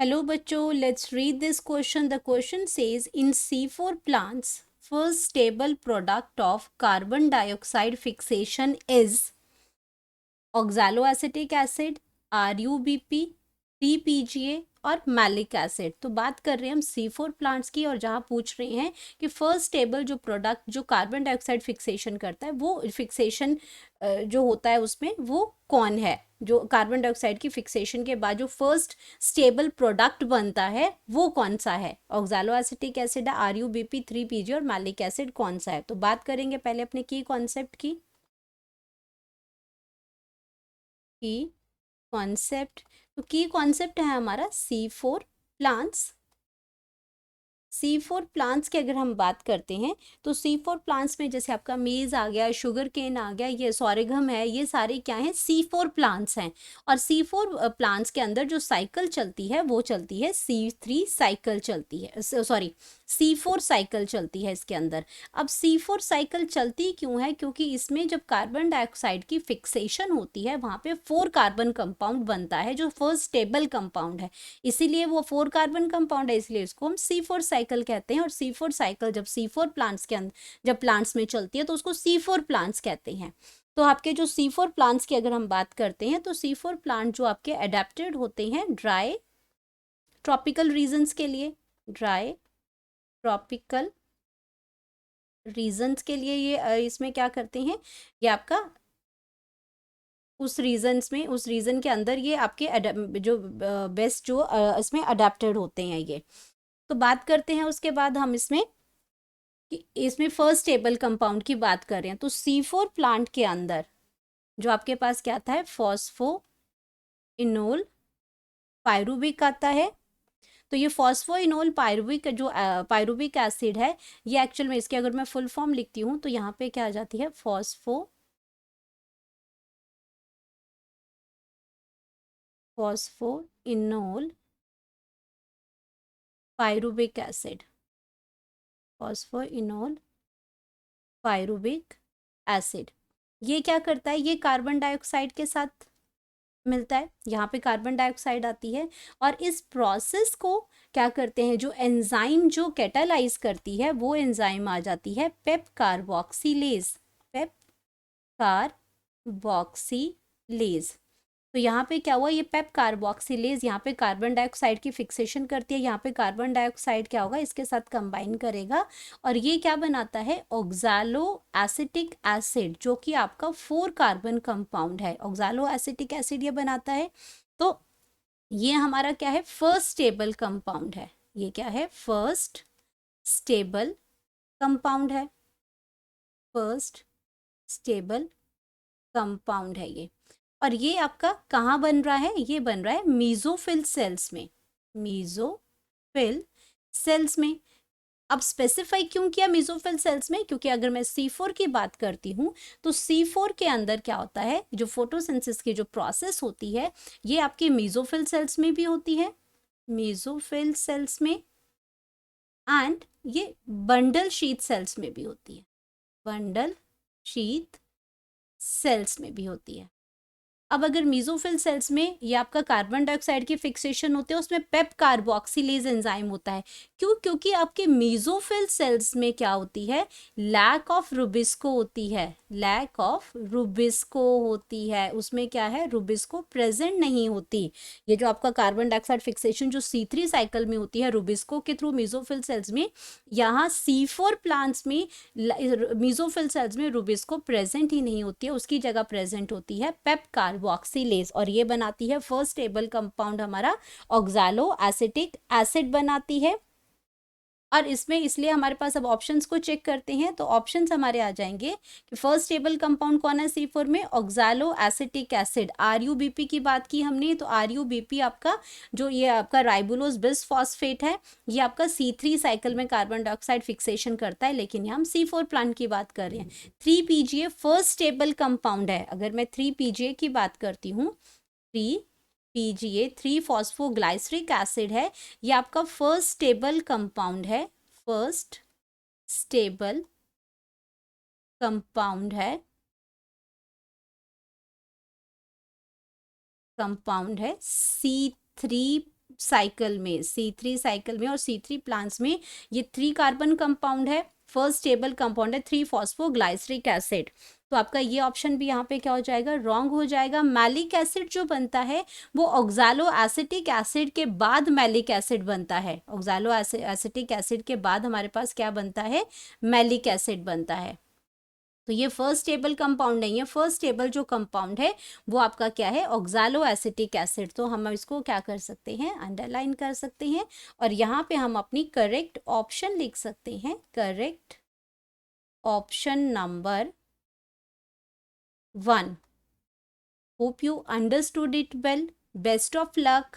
Hello बच्चों, let's read this question. The question says in C4 plants, first stable product of carbon dioxide fixation is oxaloacetic acid, RUBP, 3PGA और malic acid. तो बात कर रहे हैं हम C4 plants की और जहाँ पूछ रहे हैं कि फर्स्ट स्टेबल जो प्रोडक्ट जो कार्बन डाइऑक्साइड फिक्सेशन करता है वो फिक्सेशन जो होता है उसमें वो कौन है, जो कार्बन डाइऑक्साइड की फिक्सेशन के बाद जो फर्स्ट स्टेबल प्रोडक्ट बनता है वो कौन सा है। ऑक्सैलोएसिटिक एसिड है, RUBP, 3PG और मैलिक एसिड कौन सा है। तो बात करेंगे पहले अपने की कॉन्सेप्ट की कॉन्सेप्ट। तो की कॉन्सेप्ट है हमारा C4 प्लांट्स। C4 प्लांट्स की अगर हम बात करते हैं तो C4 प्लांट्स में जैसे आपका मेज आ गया, शुगर केन आ गया, ये सॉरेगम है, ये सारे क्या हैं C4 प्लांट्स हैं। और C4 प्लांट्स के अंदर जो साइकिल चलती है वो चलती है C3 साइकिल चलती है, सॉरी C4 साइकिल चलती है इसके अंदर। अब C4 साइकिल चलती क्यों है? क्योंकि इसमें जब कार्बन डाइऑक्साइड की फिक्सेशन होती है वहाँ पे 4 कार्बन कंपाउंड बनता है जो फर्स्ट स्टेबल कंपाउंड है, इसीलिए वो 4 कार्बन कंपाउंड है, इसलिए इसको हम C4 साइकिल कहते हैं। और C4 साइकिल जब C4 प्लांट्स के अंदर जब प्लांट्स में चलती है तो उसको C4 प्लांट्स कहते हैं। तो आपके जो C4 प्लांट्स की अगर हम बात करते हैं तो C4 प्लांट जो आपके अडेप्टेड होते हैं ड्राई ट्रॉपिकल रीजन्स के लिए, ड्राई ट्रॉपिकल रीजन्स के लिए ये इसमें क्या करते हैं, ये आपका उस रीजन्स में, उस रीजन के अंदर ये आपके जो बेस्ट जो इसमें अडेप्टेड होते हैं ये। तो बात करते हैं उसके बाद हम इसमें कि इसमें फर्स्ट स्टेबल कंपाउंड की बात कर रहे हैं तो C4 प्लांट के अंदर जो आपके पास क्या आता है, फॉस्फो इनोल पायरुविक आता है। तो ये फॉस्फो इनोल पायरुविक जो पायरुविक एसिड है, ये एक्चुअल में इसके अगर मैं फुल फॉर्म लिखती हूँ तो यहाँ पे क्या आ जाती है, phospho enol pyruvic acid, phospho enol pyruvic acid. ये क्या करता है, ये कार्बन डाइऑक्साइड के साथ मिलता है, यहाँ पे कार्बन डाइऑक्साइड आती है और इस प्रोसेस को क्या करते हैं, जो एंजाइम जो कैटालाइज करती है वो एंजाइम आ जाती है पेप कार्बोक्सिलेज, पेप कार्बोक्सिलेज। तो यहाँ पे क्या हुआ, ये पेप कार्बोक्सिलेज यहाँ पे कार्बन डाइऑक्साइड की फिक्सेशन करती है, यहाँ पे कार्बन डाइऑक्साइड क्या होगा इसके साथ कंबाइन करेगा और ये क्या बनाता है, ऑक्सैलो एसिटिक एसिड, जो कि आपका 4 कार्बन कंपाउंड है, ऑक्सैलो एसिटिक एसिड ये बनाता है। तो ये हमारा क्या है, फर्स्ट स्टेबल कंपाउंड है, ये क्या है, फर्स्ट स्टेबल कंपाउंड है, फर्स्ट स्टेबल कंपाउंड है ये। और ये आपका कहाँ बन रहा है, ये बन रहा है मीजोफिल सेल्स में, मीजोफिल सेल्स में। अब स्पेसिफाई क्यों किया मीजोफिल सेल्स में, क्योंकि अगर मैं C4 की बात करती हूँ तो C4 के अंदर क्या होता है, जो फोटोसिंथेसिस की जो प्रोसेस होती है ये आपके मीजोफिल सेल्स में भी होती है, मीजोफिल सेल्स में, एंड ये बंडल शीथ सेल्स में भी होती है, बंडल शीथ सेल्स में भी होती है। अब अगर मीजोफिल सेल्स में ये आपका कार्बन डाइऑक्साइड की फिक्सेशन होती है, उसमें पेप कार्बोक्सिलेज एंजाइम होता है। क्यों? क्योंकि आपके मीजोफिल सेल्स में क्या होती है, लैक ऑफ रुबिस्को होती है, लैक ऑफ रुबिस्को होती है, उसमें क्या है, रुबिस्को प्रेजेंट नहीं होती। ये जो आपका कार्बन डाइऑक्साइड फिक्सेशन जो C3 साइकिल में होती है रुबिस्को के थ्रू मीजोफिल सेल्स में, यहाँ C4 प्लांट्स में मीजोफिल सेल्स में रुबिस्को प्रेजेंट ही नहीं होती है, उसकी जगह प्रेजेंट होती है पेप कार्बोक्सिलेज और ये बनाती है फर्स्ट स्टेबल कंपाउंड हमारा ऑक्सैलो एसिटिक एसिड बनाती है। और इसमें इसलिए हमारे पास अब ऑप्शंस को चेक करते हैं तो ऑप्शंस हमारे आ जाएंगे कि फर्स्ट स्टेबल कंपाउंड कौन है C4 में, ऑक्सैलो एसिटिक एसिड, RUBP की बात की हमने तो RUBP आपका जो ये आपका राइबोलोज बिसफॉस्फेट है, ये आपका C3 साइकिल में कार्बन डाइऑक्साइड फिक्सेशन करता है, लेकिन यहाँ हम C4 प्लांट की बात कर रहे हैं। 3PGA फर्स्ट स्टेबल कंपाउंड है, अगर मैं 3PGA की बात करती हूँ, 3PGA 3 फॉस्फोग्लाइसरिक एसिड है, ये आपका फर्स्ट स्टेबल कंपाउंड है, फर्स्ट स्टेबल कंपाउंड है, कंपाउंड है C3 साइकिल में, C3 साइकिल में और C3 प्लांट्स में ये 3 कार्बन कंपाउंड है, फर्स्ट स्टेबल कंपाउंड है 3 फॉस्फोग्लाइसरिक एसिड। तो आपका ये ऑप्शन भी यहाँ पे क्या हो जाएगा, रॉन्ग हो जाएगा। मैलिक एसिड जो बनता है वो ऑक्सालो एसिटिक एसिड के बाद मैलिक एसिड बनता है। ऑक्सालो एसिटिक एसिड के बाद हमारे पास क्या बनता है, मैलिक एसिड बनता है। तो ये फर्स्ट स्टेबल कंपाउंड नहीं है, फर्स्ट स्टेबल जो कंपाउंड है वो आपका क्या है, ऑक्सालो एसिटिक एसिड। तो हम इसको क्या कर सकते हैं, अंडरलाइन कर सकते हैं और यहाँ पे हम अपनी करेक्ट ऑप्शन लिख सकते हैं, correct option number 1। Hope you understood it well. Best of luck.